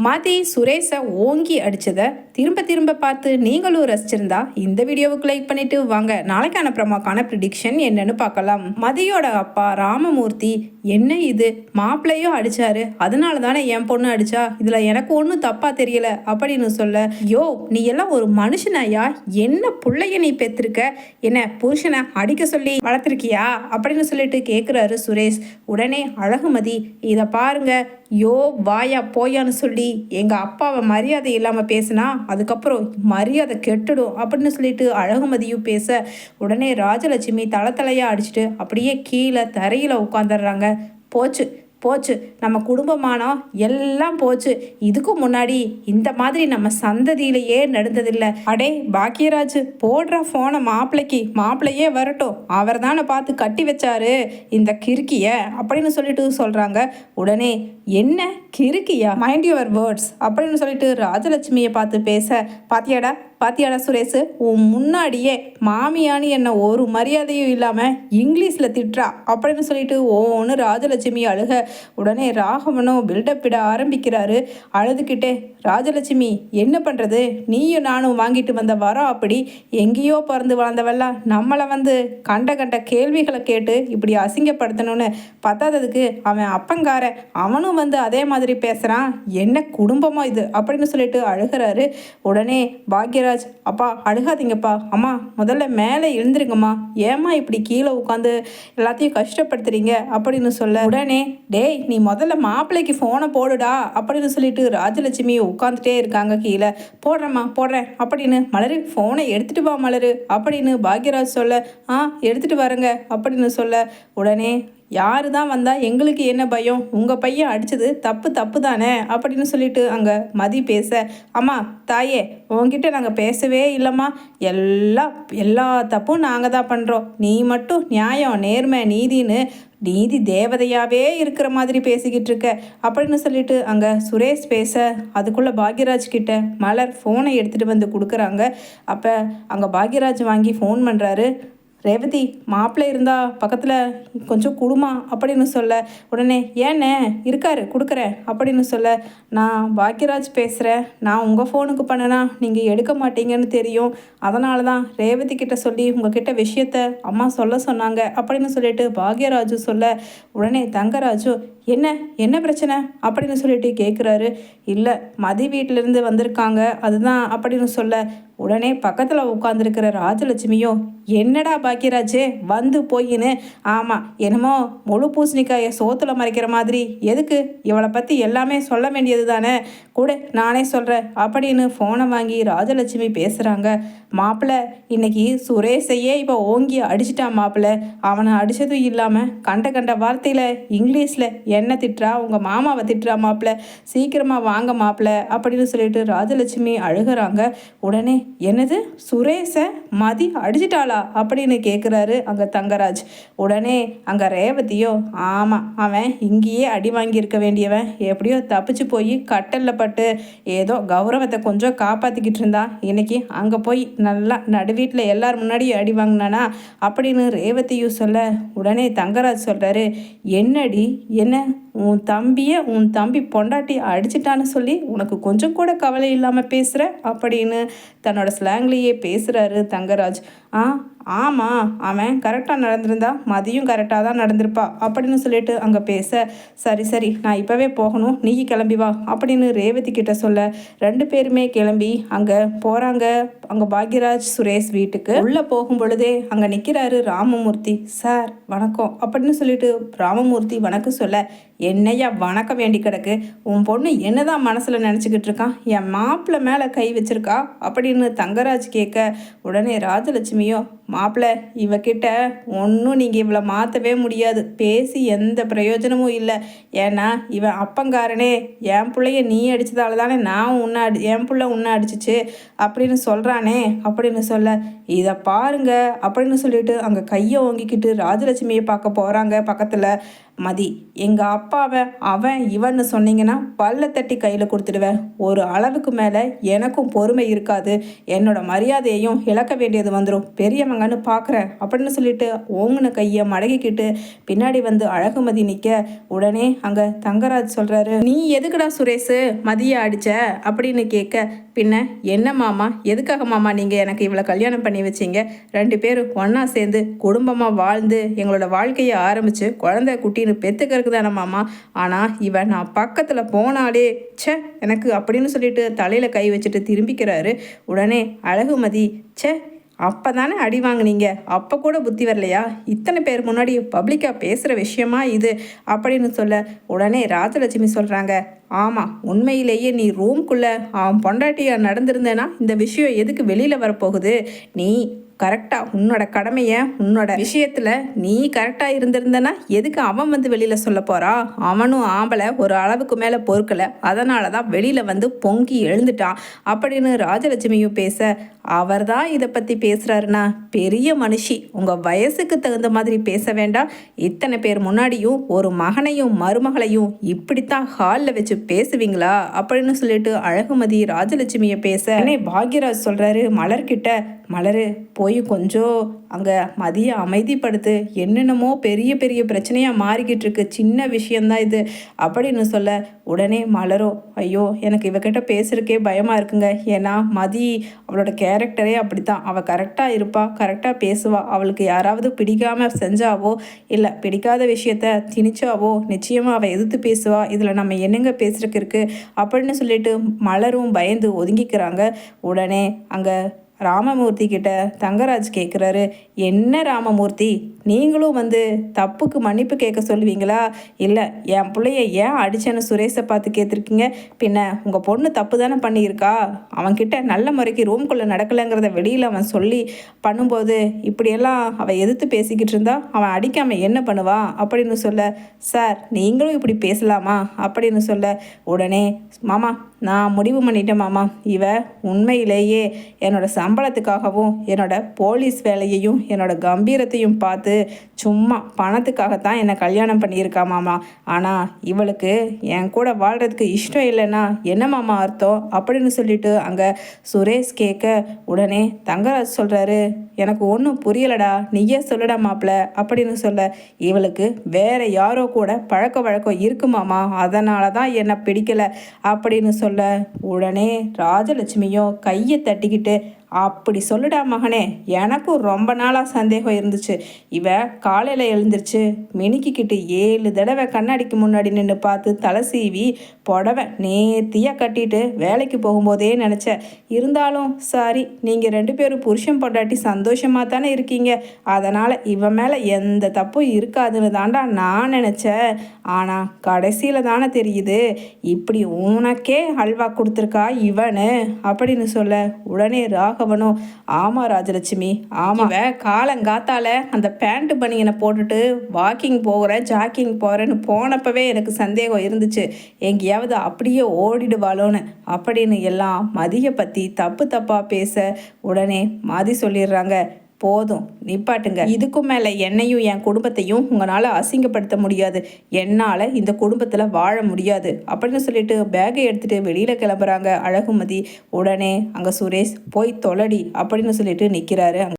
மதி சுரேஷை ஓங்கி அடிச்சதை திரும்ப திரும்ப பார்த்து நீங்களும் ரசிச்சிருந்தா இந்த வீடியோவுக்கு லைக் பண்ணிட்டு வாங்க நாளைக்கான ப்ரமோக்கான ப்ரிடிக்ஷன் என்னன்னு பார்க்கலாம். மதியோட அப்பா ராமமூர்த்தி, என்ன இது மாப்பிள்ளையும் அடிச்சாரு, அதனால தானே என் பொண்ணு அடிச்சா, இதுல எனக்கு ஒன்றும் தப்பா தெரியல அப்படின்னு சொல்ல, யோ நீ எல்லாம் ஒரு மனுஷனாயா, என்ன புள்ளைய நீ பெற்றிருக்க, என்ன புருஷனை அடிக்க சொல்லி வளர்த்துருக்கியா அப்படின்னு சொல்லிட்டு கேட்குறாரு சுரேஷ். உடனே அழகுமதி, இதை பாருங்க, யோ வாயா போயான்னு சொல்லி எங்கள் அப்பாவை மரியாதை இல்லாமல் பேசினா அதுக்கப்புறம் மரியாதை கெட்டுடும் அப்படின்னு சொல்லிட்டு அழகுமதியும் பேச, உடனே ராஜலட்சுமி தலையாக அடிச்சுட்டு அப்படியே கீழே தரையில் உட்காந்துடுறாங்க. போச்சு போச்சு, நம்ம குடும்பமானம் எல்லாம் போச்சு. இதுக்கு முன்னாடி இந்த மாதிரி நம்ம சந்ததியிலேயே நடந்ததில்லை. அடே பாக்கியராஜ், போடுற ஃபோனை மாப்பிள்ளைக்கு, மாப்பிள்ளையே வரட்டும், அவர் தானே பார்த்து கட்டி வச்சாரு இந்த கிறுக்கிய அப்படின்னு சொல்லிட்டு சொல்கிறாங்க. உடனே என்ன கிறுக்கியா, மைண்ட் யுவர் வேர்ட்ஸ் அப்படின்னு சொல்லிட்டு ராஜலட்சுமியை பார்த்து பேச, பாத்தியாடா சுரேஷ், உன் முன்னாடியே மாமியானு என்ன ஒரு மரியாதையும் இல்லாமல் இங்கிலீஷில் திட்டுறா அப்படின்னு சொல்லிட்டு ஒன்று ராஜலட்சுமி அழுக. உடனே ராகவனும் பில்டப் விட ஆரம்பிக்கிறாரு அழுதுகிட்டே. ராஜலட்சுமி, என்ன பண்ணுறது, நீயும் நானும் வாங்கிட்டு வந்த வரோம் அப்படி, எங்கேயோ பிறந்து வளர்ந்தவெல்லாம் நம்மளை கண்ட கேள்விகளை கேட்டு இப்படி அசிங்கப்படுத்தணும்னு பத்தாததுக்கு அவன் அப்பங்கார, அவனும் அதே மாதிரி பேசுகிறான், என்ன குடும்பமோ இது அப்படின்னு சொல்லிட்டு அழுகிறாரு. உடனே பாக்யராஜ், அப்பா அழுகாதீங்கப்பா, அம்மா முதல்ல மேலே எழுந்துருங்கம்மா, ஏம்மா இப்படி கீழே உட்காந்து எல்லாத்தையும் கஷ்டப்படுத்துறீங்க அப்படின்னு சொல்ல, உடனே டேய் நீ முதல்ல மாப்பிள்ளைக்கு ஃபோனை போடுடா அப்படின்னு சொல்லிட்டு ராஜலட்சுமி உட்காந்துட்டே இருக்காங்க. கீழே போடுறேன் அப்படின்னு, மலரு ஃபோனை எடுத்துட்டு வா மலரு அப்படின்னு பாக்யராஜ் சொல்ல, எடுத்துட்டு வரேங்க அப்படின்னு சொல்ல, உடனே யாரு தான் வந்தால் எங்களுக்கு என்ன பயம், உங்கள் பையன் அடித்தது தப்பு தானே அப்படின்னு சொல்லிட்டு அங்கே மதி பேச, அம்மா தாயே உங்ககிட்ட நாங்கள் பேசவே இல்லைம்மா, எல்லா தப்பும் நாங்கள் தான் பண்ணுறோம், நீ மட்டும் நியாயம் நேர்மை நீதின்னு நீதி தேவதையாகவே இருக்கிற மாதிரி பேசிக்கிட்டு இருக்க அப்படின்னு சொல்லிட்டு அங்கே சுரேஷ் பேச, அதுக்குள்ளே பாக்யராஜ் கிட்ட மலர் ஃபோனை எடுத்துகிட்டு கொடுக்குறாங்க. அப்போ அங்கே பாக்யராஜ் வாங்கி ஃபோன் பண்ணுறாரு. ரேவதி, மாப்பிள்ளை இருந்தால் பக்கத்தில் கொஞ்சம் கொடுமா அப்படின்னு சொல்ல, உடனே ஏண்ணே இருக்காரு கொடுக்குறேன் அப்படின்னு சொல்ல, நான் பாக்யராஜ் பேசுகிறேன், நான் உங்கள் ஃபோனுக்கு பண்ணனா நீங்கள் எடுக்க மாட்டீங்கன்னு தெரியும், அதனால தான் ரேவதி கிட்ட சொல்லி உங்ககிட்ட விஷயத்த அம்மா சொல்ல சொன்னாங்க அப்படின்னு சொல்லிட்டு பாக்யராஜு சொல்ல, உடனே தங்கராஜு, என்ன பிரச்சனை அப்படின்னு சொல்லிட்டு கேட்குறாரு. இல்லை மதி வீட்டிலேருந்து வந்திருக்காங்க அதுதான் அப்படின்னு சொல்ல, உடனே பக்கத்தில் உட்காந்துருக்கிற ராஜலட்சுமியோ, என்னடா பாக்கியராஜே வந்து போயின்னு, ஆமாம் என்னமோ முழு பூசணிக்காயை சோத்துல மறைக்கிற மாதிரி, எதுக்கு இவளை பற்றி எல்லாமே சொல்ல வேண்டியது தானே, கூட நானே சொல்கிறேன் அப்படின்னு ஃபோனை வாங்கி ராஜலட்சுமி பேசுகிறாங்க. மாப்பிள்ளை இன்னைக்கு சுரேஷையே இப்போ ஓங்கி அடிச்சிட்டான் மாப்பிள்ளை, அவனை அடித்ததும் இல்லாமல் கண்ட வார்த்தையில் இங்கிலீஷில் என்ன திட்டுறா, உங்கள் மாமாவை திட்டுறா மாப்பிள்ளை, சீக்கிரமாக வாங்க மாப்பிள்ளை அப்படின்னு சொல்லிட்டு ராஜலட்சுமி அழுகிறாங்க. உடனே என்னது சுரேஷை மதி அடிச்சிட்டாளா அப்படின்னு கேட்குறாரு அங்கே தங்கராஜ். உடனே அங்கே ரேவதியோ, ஆமாம் அவன் இங்கேயே அடி வாங்கியிருக்க வேண்டியவன், எப்படியோ தப்பிச்சு போய் கட்டலில் பட்டு ஏதோ கௌரவத்தை கொஞ்சம் காப்பாற்றிக்கிட்டு இருந்தான், இன்னைக்கு அங்கே போய் நல்லா நடுவீட்டில் எல்லார் முன்னாடியும் அடி வாங்கினானா அப்படின்னு ரேவதியும் சொல்ல, உடனே தங்கராஜ் சொல்கிறாரு, என்னடி என்ன உன் தம்பி பொண்டாட்டி அடிச்சிட்டான்னு சொல்லி உனக்கு கொஞ்சம் கூட கவலை இல்லாமல் பேசுகிற அப்படின்னு தன்னோட ஸ்லாங்லேயே பேசுகிறாரு தங்கராஜ். ஆமாம் அவன் கரெக்டாக நடந்திருந்தா மதியும் கரெக்டாக தான் நடந்திருப்பா அப்படின்னு சொல்லிட்டு அங்கே பேச, சரி நான் இப்போவே போகணும், நீ கிளம்பி வா அப்படின்னு ரேவதி கிட்ட சொல்ல, ரெண்டு பேருமே கிளம்பி அங்கே போகிறாங்க. அங்கே பாக்யராஜ் சுரேஷ் வீட்டுக்கு உள்ளே போகும் பொழுதே அங்கே நிற்கிறாரு ராமமூர்த்தி. சார் வணக்கம் அப்படின்னு சொல்லிட்டு ராமமூர்த்தி வணக்கம் சொல்ல, என்னையா வணக்கம் வேண்டி கிடக்கு, உன் பொண்ணு என்னதான் மனசில் நினச்சிக்கிட்டு இருக்கான், என் மாப்பிள்ளை மேலே கை வச்சிருக்கா அப்படின்னு தங்கராஜ் கேட்க, உடனே ராஜலட்சுமியோ, மாப்பிள்ளை இவகிட்ட ஒன்றும் நீங்கள் இவளை மாற்றவே முடியாது, பேசி எந்த பிரயோஜனமும் இல்லை, ஏன்னா இவன் அப்பங்காரனே, என் பிள்ளைய நீ அடித்ததால தானே என் பிள்ளை உன்னை அடிச்சிச்சு அப்படின்னு சொல்கிறானே அப்படின்னு சொல்ல, இதை பாருங்க அப்படின்னு சொல்லிட்டு அங்கே கையை ஓங்கிக்கிட்டு ராஜலட்சுமியை பார்க்க போகிறாங்க பக்கத்தில். மதி, எங்கள் அப்பாவை அவன் இவன்னு சொன்னீங்கன்னா பல்ல தட்டி கையில் கொடுத்துடுவேன். ஒரு அளவுக்கு மேலே எனக்கும் பொறுமை இருக்காது. என்னோட மரியாதையையும் இழக்க வேண்டியது வந்துடும். பெரியவங்கன்னு பார்க்குறேன் அப்படின்னு சொல்லிட்டு ஓங்குன கையை மடக்கிக்கிட்டு பின்னாடி வந்து அழகுமதி நிற்க, உடனே அங்கே தங்கராஜ் சொல்கிறாரு, நீ எதுக்குடா சுரேஷ் மதியை அடிச்ச அப்படின்னு கேட்க, பின்ன என்ன மாமா, எதுக்காக மாமா நீங்கள் எனக்கு இவ்வளோ கல்யாணம் பண்ணி வச்சிங்க? 2 பேரும் ஒன்றா சேர்ந்து குடும்பமாக வாழ்ந்து எங்களோட வாழ்க்கையை ஆரம்பித்து குழந்தை குட்டின்னு பெற்றுக்கிறதுக்கு தானே மாமா. ஆனால் இவன் நான் பக்கத்தில் போனாலே ச்சே எனக்கு அப்படின்னு சொல்லிட்டு தலையில் கை வச்சுட்டு திரும்பிக்கிறாரு. உடனே அழகுமதி, ச்சே அப்போ தானே அடி வாங்கினீங்க, அப்போ கூட புத்தி வரலையா? இத்தனை பேர் முன்னாடி பப்ளிக்காக பேசுகிற விஷயமா இது அப்படின்னு சொல்ல, உடனே ராஜலட்சுமி சொல்கிறாங்க, ஆமாம், உண்மையிலேயே நீ ரூம்குள்ளே அவன் பொண்டாட்டியாக நடந்திருந்தேன்னா இந்த விஷயம் எதுக்கு வெளியில் வரப்போகுது? நீ கரெக்டாக உன்னோட கடமையை உன்னோட விஷயத்தில் நீ கரெக்டாக இருந்திருந்தனா எதுக்கு அவன் வந்து வெளியில் சொல்ல போகிறா? அவனும் ஆம்பளை ஒரு அளவுக்கு மேலே பொறுக்கலை, அதனால தான் வெளியில் வந்து பொங்கி எழுந்துட்டான் அப்படின்னு ராஜலட்சுமியும் பேச, அவர் தான் இதை பற்றி பேசுகிறாருன்னா பெரிய மனுஷி, உங்கள் வயசுக்கு தகுந்த மாதிரி பேச வேண்டாம். இத்தனை பேர் முன்னாடியும் ஒரு மகனையும் மருமகளையும் இப்படித்தான் ஹாலில் வச்சு பேசுவீங்களா அப்படின்னு சொல்லிட்டு அழகுமதி ராஜலட்சுமியை பேச, பாக்யராஜ் சொல்கிறாரு மலர்கிட்ட, மலரு போய் கொஞ்சம் அங்கே மதியை அமைதிப்படுத்து, என்னென்னமோ பெரிய பெரிய பிரச்சனையாக மாறிக்கிட்டு இருக்கு, சின்ன விஷயந்தான் இது அப்படின்னு சொல்ல, உடனே மலரோ, ஐயோ எனக்கு இவகிட்ட பேசுறதுக்கே பயமாக இருக்குங்க. ஏன்னா மதி அவளோட கேரக்டரே அப்படித்தான், அவள் கரெக்டாக இருப்பா, கரெக்டாக பேசுவா. அவளுக்கு யாராவது பிடிக்காமல் செஞ்சாவோ இல்லை பிடிக்காத விஷயத்த திணிச்சாவோ நிச்சயமாக அவள் எதிர்த்து பேசுவா. இதில் நம்ம என்னங்க பேசுறதுக்கு இருக்குது அப்படின்னு சொல்லிட்டு மலரும் பயந்து ஒதுங்கிக்கிறாங்க. உடனே அங்கே ராமமூர்த்தி கிட்ட தங்கராஜ் கேட்குறாரு, என்ன ராமமூர்த்தி, நீங்களும் வந்து தப்புக்கு மன்னிப்பு கேட்க சொல்லுவீங்களா? இல்லை என் பிள்ளைய ஏன் அடிச்சேன்னு சுரேஷை பார்த்து கேட்டிருக்கீங்க? பின்ன உங்கள் பொண்ணு தப்பு தானே பண்ணியிருக்கா? அவன்கிட்ட நல்ல முறைக்கு ரூம்குள்ளே நடக்கலைங்கிறத வெளியில் அவன் சொல்லி பண்ணும்போது இப்படியெல்லாம் அவன் எதிர்த்து பேசிக்கிட்டு இருந்தா அவன் அடிக்காமல் என்ன பண்ணுவான் அப்படின்னு சொல்ல, சார் நீங்களும் இப்படி பேசலாமா அப்படின்னு சொல்ல, உடனே மாமா நான் முடிவு பண்ணிட்டேன் மாமா, இவ உண்மையிலேயே என்னோட சம்பளத்துக்காகவும் என்னோட போலீஸ் வேலையையும் என்னோட கம்பீரத்தையும் பார்த்து சும்மா பணத்துக்காகத்தான் என்னை கல்யாணம் பண்ணியிருக்கா மாமா. ஆனால் இவளுக்கு என் கூட வாழ்கிறதுக்கு இஷ்டம் இல்லைன்னா என்ன மாமா அர்த்தம் அப்படின்னு சொல்லிட்டு அங்கே சுரேஷ் கேட்க, உடனே தங்கராஜ் சொல்கிறாரு, எனக்கு ஒன்றும் புரியலடா, நீயே சொல்லடா மாப்பிள்ள அப்படின்னு சொல்ல, இவளுக்கு வேற யாரோ கூட பழக்க வழக்கம் இருக்குமாமா, அதனால தான் என்னை பிடிக்கலை அப்படின்னு சொல்ல, உடனே ராஜலட்சுமியும் கையை தட்டிக்கிட்டு, அப்படி சொல்லுடா மகனே, எனக்கும் ரொம்ப நாளாக சந்தேகம் இருந்துச்சு. இவ காலையில் எழுந்திரிச்சு மினுக்கிக்கிட்டு 7 தடவை கண்ணாடிக்கு முன்னாடி நின்று பார்த்து தலை சீவி புடவை நேர்த்தியாக கட்டிட்டு வேலைக்கு போகும்போதே நினச்சேன். இருந்தாலும் சாரி, நீங்கள் 2 பேரும் புருஷன் பொண்டாட்டி சந்தோஷமாக தானே இருக்கீங்க, அதனால் இவன் மேலே எந்த தப்பும் இருக்காதுன்னு தாண்டா நான் நினச்சேன். ஆனால் கடைசியில் தானே தெரியுது இப்படி உனக்கே அல்வா கொடுத்துருக்கா இவனு அப்படின்னு சொல்ல, உடனே ராகவனும், ஆமாம் ராஜலட்சுமி, ஆமாம், காலங்காத்தால அந்த பேண்ட் பனியனை போட்டுட்டு வாக்கிங் போகிறேன் ஜாக்கிங் போகிறேன்னு போனப்பவே எனக்கு சந்தேகம் இருந்துச்சு, எங்கேயாவது அப்படியே ஓடிடுவாளோன்னு அப்படின்னு எல்லாம் மதியை பற்றி தப்பு தப்பாக பேச, உடனே மதி சொல்லிடுறாங்க, போதும் நிப்பாட்டுங்க, இதுக்கும் மேலே என்னையும் என் குடும்பத்தையும் உங்களால் அசிங்கப்படுத்த முடியாது, என்னால் இந்த குடும்பத்தில் வாழ முடியாது அப்படின்னு சொல்லிட்டு பேக்கை எடுத்துகிட்டு வெளியில் கிளம்புறாங்க அழகுமதி. உடனே அங்கே சுரேஷ் போய் தொலைடி அப்படின்னு சொல்லிட்டு நிற்கிறாரு.